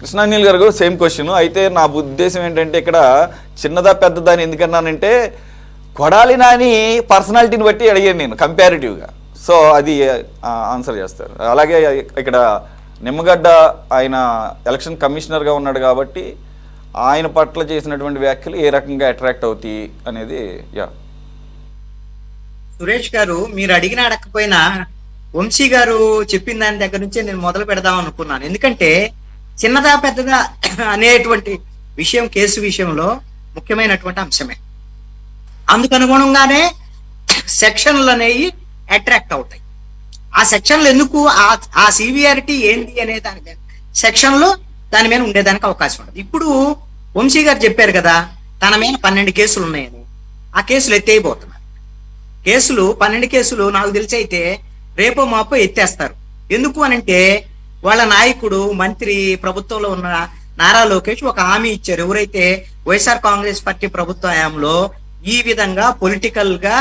కృష్ణానీల్ గారు same question. అయితే నా ఉద్దేశం ఏంటంటే ఇక్కడ చిన్నదా పెద్దదా అని ఎందుకన్నానంటే కొడాలి నాని పర్సనాలిటీని బట్టి అడిగాను నేను కంపారిటివ్గా. సో అది ఆన్సర్ చేస్తారు. అలాగే ఇక్కడ నిమ్మగడ్డ ఆయన ఎలక్షన్ కమిషనర్గా ఉన్నాడు కాబట్టి ఆయన పట్ల చేసినటువంటి వ్యాఖ్యలు ఏ రకంగా అట్రాక్ట్ అవుతాయి అనేది. సురేష్ గారు మీరు అడిగిన అడగకపోయినా వంశీ గారు చెప్పిన దాని దగ్గర నుంచే నేను మొదలు పెడదాం అనుకున్నాను. ఎందుకంటే చిన్నదా పెద్దదా అనేటువంటి విషయం కేసు విషయంలో ముఖ్యమైనటువంటి అంశమే. అందుకు అనుగుణంగానే సెక్షన్లు అనేవి అట్రాక్ట్ అవుతాయి. ఆ సెక్షన్లు ఎందుకు, ఆ సివియారిటీ ఏంటి అనే దాని మీద సెక్షన్లు దాని మీద ఉండేదానికి అవకాశం ఉండదు. ఇప్పుడు వంశీ గారు చెప్పారు కదా తన మీద 12 కేసులు ఉన్నాయని. ఆ కేసులు ఎత్తేయబోతున్నారు. కేసులు 12 కేసులు నాకు తెలిసి అయితే రేపో మాపో ఎత్తేస్తారు. ఎందుకు అనంటే వాళ్ళ నాయకుడు మంత్రి ప్రభుత్వంలో ఉన్న నారా లోకేష్ ఒక హామీ ఇచ్చారు. ఎవరైతే వైఎస్ఆర్ కాంగ్రెస్ పార్టీ ప్రభుత్వ హయాంలో ఈ విధంగా పొలిటికల్ గా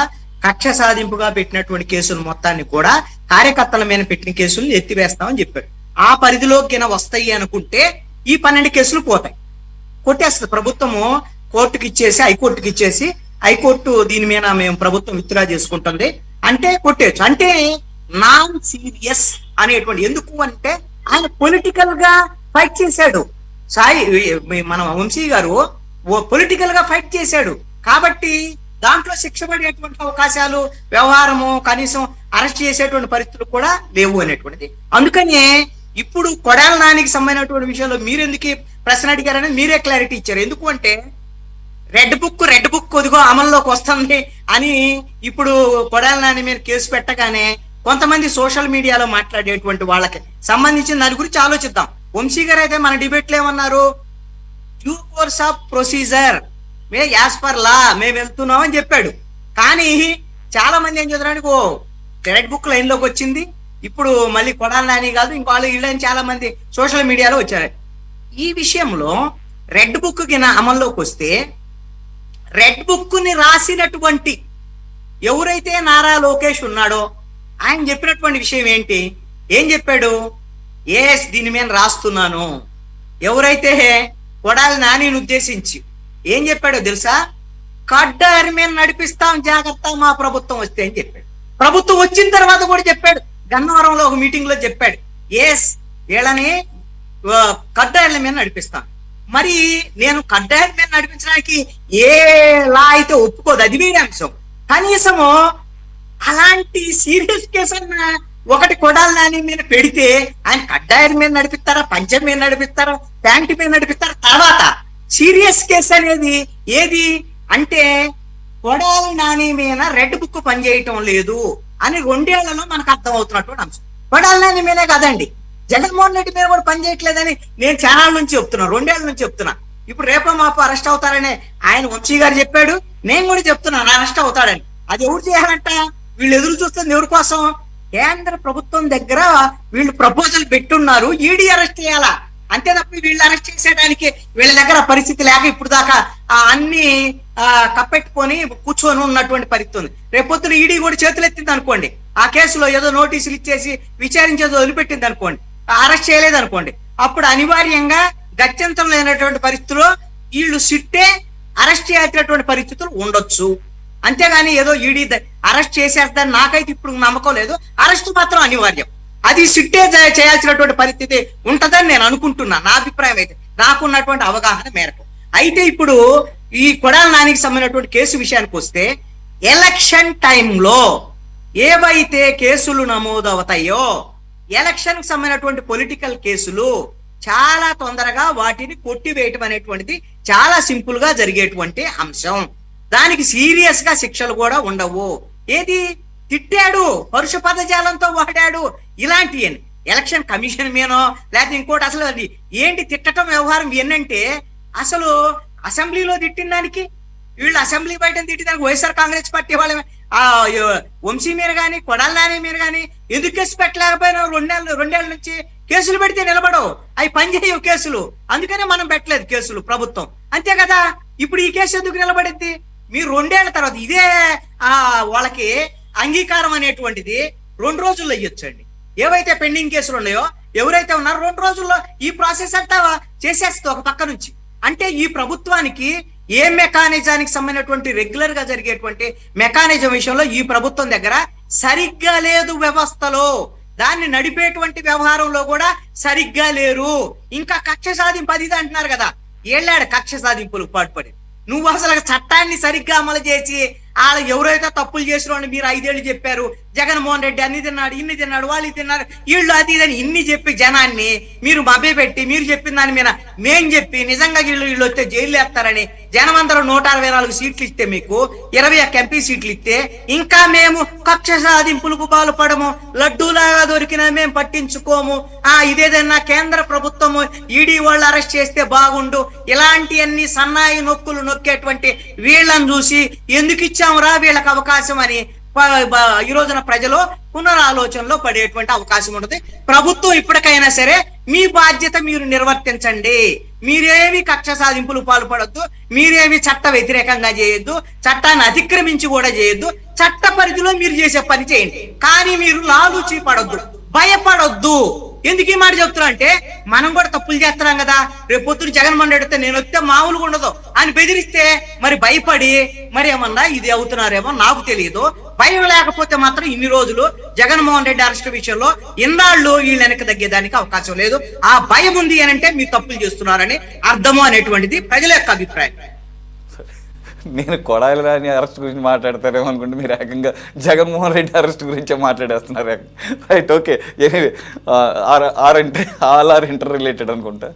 కక్ష సాధింపుగా పెట్టినటువంటి కేసులు మొత్తాన్ని కూడా కార్యకర్తల మీద పెట్టిన కేసులను ఎత్తివేస్తామని చెప్పారు. ఆ పరిధిలోకి వస్తాయి అనుకుంటే ఈ 12 కేసులు పోతాయి, కొట్టేస్తుంది. ప్రభుత్వము కోర్టుకి ఇచ్చేసి హైకోర్టుకి ఇచ్చేసి హైకోర్టు దీని మీద మేము ప్రభుత్వం విత్డ్రా చేసుకుంటుంది అంటే కొట్టేయచ్చు. అంటే నాన్ సీరియస్ అనేటువంటి. ఎందుకు అంటే ఆయన పొలిటికల్ గా ఫైట్ చేశాడు. మన వంశీ గారు పొలిటికల్ గా ఫైట్ చేశాడు కాబట్టి దాంట్లో శిక్ష పడేటువంటి అవకాశాలు, వ్యవహారము, కనీసం అరెస్ట్ చేసేటువంటి పరిస్థితులు కూడా లేవు అనేటువంటిది. అందుకనే ఇప్పుడు కొడాలి నానికి సంబంధించినటువంటి విషయంలో మీరు ఎందుకు ప్రశ్న అడిగారనేది మీరే క్లారిటీ ఇచ్చారు. ఎందుకు అంటే రెడ్ బుక్ కొద్దిగో అమల్లోకి వస్తుంది అని ఇప్పుడు కొడాలి నాని మీద కేసు పెట్టగానే కొంతమంది సోషల్ మీడియాలో మాట్లాడేటువంటి వాళ్ళకి సంబంధించిన దాని గురించి ఆలోచిద్దాం. వంశీ గారు అయితే మన డిబేట్లో ఏమన్నారు, due course of procedure as per law మేము వెళ్తున్నాం అని చెప్పాడు. కానీ చాలా మంది ఏం చేద్దానికి రెడ్ బుక్ లైన్ లోకి వచ్చింది. ఇప్పుడు మళ్ళీ కొడాలి నాని కాదు ఇంకోళ్ళు వీళ్ళని చాలా మంది సోషల్ మీడియాలో వచ్చారు. ఈ విషయంలో రెడ్ బుక్ కింద అమల్లోకి వస్తే రెడ్ బుక్ ని రాసినటువంటి ఎవరైతే నారా లోకేష్ ఉన్నాడో ఆయన చెప్పినటువంటి విషయం ఏంటి, ఏం చెప్పాడు, ఎస్ దీని మీద రాస్తున్నాను. ఎవరైతే కొడాలి నానిని ఉద్దేశించి ఏం చెప్పాడో తెలుసా, కడ్డారి మీద నడిపిస్తాం జాగ్రత్త మా ప్రభుత్వం వస్తే అని చెప్పాడు. ప్రభుత్వం వచ్చిన తర్వాత కూడా చెప్పాడు, గన్నవరంలో ఒక మీటింగ్ లో చెప్పాడు, ఎస్ వీళ్ళని కడ్డాయిల మీద నడిపిస్తాను. మరి నేను కడ్డాయిల మీద నడిపించడానికి ఏ లా అయితే ఒప్పుకోదు, అది వేరే అంశం. కనీసము అలాంటి సీరియస్ కేసు అన్న ఒకటి కొడాలి నాని మీద పెడితే ఆయన కడ్డాయిల మీద నడిపిస్తారా, పంచం మీద నడిపిస్తారా, ప్యాంటు మీద నడిపిస్తారా, తర్వాత సీరియస్ కేసు అనేది ఏది అంటే కొడాలి నాని మీద రెడ్ బుక్ పనిచేయటం లేదు అని 2 ఏళ్లలో మనకు అర్థం అవుతున్నటువంటి అంశం. కొడాలి నాని మీదే కదండి, జగన్మోహన్ రెడ్డి మీద కూడా పనిచేయట్లేదని నేను చాలా నుంచి చెప్తున్నా, 2 ఏళ్ల నుంచి చెప్తున్నా. ఇప్పుడు రేపో మాపు అరెస్ట్ అవుతారని ఆయన వంశీ గారు చెప్పాడు, నేను కూడా చెప్తున్నాను అరెస్ట్ అవుతాడని. అది ఎవరు చేయాలంట, వీళ్ళు ఎదురు చూస్తుంది ఎవరి కోసం, కేంద్ర ప్రభుత్వం దగ్గర వీళ్ళు ప్రపోజల్ పెట్టున్నారు ఈడీ అరెస్ట్ చేయాలా. అంతే తప్ప వీళ్ళు అరెస్ట్ చేసేయడానికి వీళ్ళ దగ్గర పరిస్థితి లేక ఇప్పుడు దాకా అన్ని కప్పెట్టుకొని కూర్చొని ఉన్నటువంటి పరిస్థితి ఉంది. రేపొద్దున ఈడీ కూడా చేతులు ఎత్తింది అనుకోండి, ఆ కేసులో ఏదో నోటీసులు ఇచ్చేసి విచారించేది వదిలిపెట్టింది అనుకోండి, అరెస్ట్ చేయలేదు అనుకోండి, అప్పుడు అనివార్యంగా గత్యంతరం లేనటువంటి పరిస్థితుల్లో వీళ్ళు సిట్టే అరెస్ట్ చేయాల్సినటువంటి పరిస్థితులు ఉండొచ్చు. అంతేగాని ఏదో ఈడీ అరెస్ట్ చేసేస్తారని నాకైతే ఇప్పుడు నమ్మకం లేదు. అరెస్ట్ మాత్రం అనివార్యం, అది సిట్టే చేయాల్సినటువంటి పరిస్థితి ఉంటదని నేను అనుకుంటున్నా, నా అభిప్రాయం అయితే, నాకున్నటువంటి అవగాహన మేరకు. అయితే ఇప్పుడు ఈ కొడాలి నానికి సంబంధించినటువంటి కేసు విషయానికి వస్తే ఎలక్షన్ టైంలో ఏవైతే కేసులు నమోదవుతాయో ఎలక్షన్ కి సంబంధించినటువంటి పొలిటికల్ కేసులు చాలా తొందరగా వాటిని కొట్టివేయటం అనేటువంటిది చాలా సింపుల్ గా జరిగేటువంటి అంశం. దానికి సీరియస్ గా శిక్షలు కూడా ఉండవు. ఏది తిట్టాడు, పరుష పదజాలంతో వాడాడు, ఇలాంటి ఎలక్షన్ కమిషన్ మీనో లేకపోతే ఇంకోటి, అసలు అది ఏంటి తిట్టడం వ్యవహారం ఏంటంటే అసలు అసెంబ్లీలో తిట్టిన దానికి వీళ్ళు అసెంబ్లీ బయట తిట్టిన దానికి వైఎస్ఆర్ కాంగ్రెస్ పార్టీ వాళ్ళ వంశీ మీద కానీ కొడాలి నాని మీద కానీ ఎందుకు కేసు పెట్టలేకపోయినా 2 ఏళ్ళ నుంచి కేసులు పెడితే నిలబడవు, అవి పనిచేయవు కేసులు. అందుకనే మనం పెట్టలేదు కేసులు ప్రభుత్వం, అంతే కదా. ఇప్పుడు ఈ కేసు ఎందుకు నిలబడింది, మీరు 2 ఏళ్ల తర్వాత ఇదే వాళ్ళకి అంగీకారం అనేటువంటిది 2 రోజుల్లో ఇవ్వచ్చండి. ఏవైతే పెండింగ్ కేసులు ఉన్నాయో ఎవరైతే ఉన్నారో 2 రోజుల్లో ఈ ప్రాసెస్ అంతా చేసేస్తుంది ఒక పక్క నుంచి. అంటే ఈ ప్రభుత్వానికి ఏ మెకానిజానికి సంబంధించినటువంటి రెగ్యులర్ గా జరిగేటువంటి మెకానిజం విషయంలో ఈ ప్రభుత్వం దగ్గర సరిగ్గా లేదు. వ్యవస్థలో దాన్ని నడిపేటువంటి వ్యవహారంలో కూడా సరిగ్గా లేరు. ఇంకా కక్ష సాధింపు అది ఇది అంటున్నారు కదా, ఏళ్ళాడు కక్ష సాధింపులకు పాటుపడి. నువ్వు అసలు చట్టాన్ని సరిగ్గా అమలు చేసి వాళ్ళు ఎవరైతే తప్పులు చేసిరో అని మీరు 5 ఏళ్ళు చెప్పారు. జగన్మోహన్ రెడ్డి అన్ని తిన్నాడు, ఇన్ని తిన్నాడు, వాళ్ళు తిన్నారు, వీళ్ళు అది ఇదని ఇన్ని చెప్పి జనాన్ని మీరు మభ్యపెట్టి మీరు చెప్పిన దాని మీద మేం చెప్పి నిజంగా వీళ్ళు వస్తే జైలు వేస్తారని జనం అందరూ 164 సీట్లు ఇస్తే మీకు 21 ఎంపీ సీట్లు ఇస్తే ఇంకా మేము కక్ష సాధింపులకు పాల్పడము, లడ్డూలాగా దొరికినా మేము పట్టించుకోము, ఇదేదన్నా కేంద్ర ప్రభుత్వము ఈడీ వాళ్ళు అరెస్ట్ చేస్తే బాగుండు, ఇలాంటివన్నీ సన్నాయి నొక్కులు నొక్కేటువంటి వీళ్ళని చూసి ఎందుకు ఇచ్చామురా వీళ్ళకి అవకాశం అని ఈ రోజున ప్రజలు పునరాలోచనలో పడేటువంటి అవకాశం ఉంటుంది. ప్రభుత్వం ఇప్పటికైనా సరే మీ బాధ్యత మీరు నిర్వర్తించండి. మీరేమి కక్ష సాధింపులు పాల్పడొద్దు, మీరేమి చట్ట వ్యతిరేకంగా చేయొద్దు, చట్టాన్ని అతిక్రమించి కూడా చేయొద్దు, చట్ట పరిధిలో మీరు చేసే పని చేయండి. కానీ మీరు లాలూచి పడొద్దు, భయపడొద్దు. ఎందుకు ఈ మాట చెప్తున్నా అంటే మనం కూడా తప్పులు చేస్తున్నాం కదా, రేపు పొద్దున జగన్మోహన్ రెడ్డి నేను వస్తే మామూలుగా ఉండదు అని బెదిరిస్తే మరి భయపడి మరి ఏమన్నా ఇది అవుతున్నారేమో నాకు తెలియదు. భయం లేకపోతే మాత్రం ఇన్ని రోజులు జగన్మోహన్ రెడ్డి అరెస్ట్ విషయంలో ఇన్నాళ్ళు వీళ్ళు వెనక్కి తగ్గేదానికి అవకాశం లేదు. ఆ భయం ఉంది అని అంటే మీరు తప్పులు చేస్తున్నారని అర్థము అనేటువంటిది ప్రజల యొక్క అభిప్రాయం. నేను కొడాలి రాని అరెస్ట్ గురించి మాట్లాడతారేమో అనుకుంటే మీరు ఏకంగా జగన్మోహన్ రెడ్డి అరెస్ట్ గురించే మాట్లాడేస్తున్నారు. Right, okay. ఎనీవే ఆర్ అంటే ఆల్ ఆర్ ఇంటర్ రిలేటెడ్ అనుకుంటా.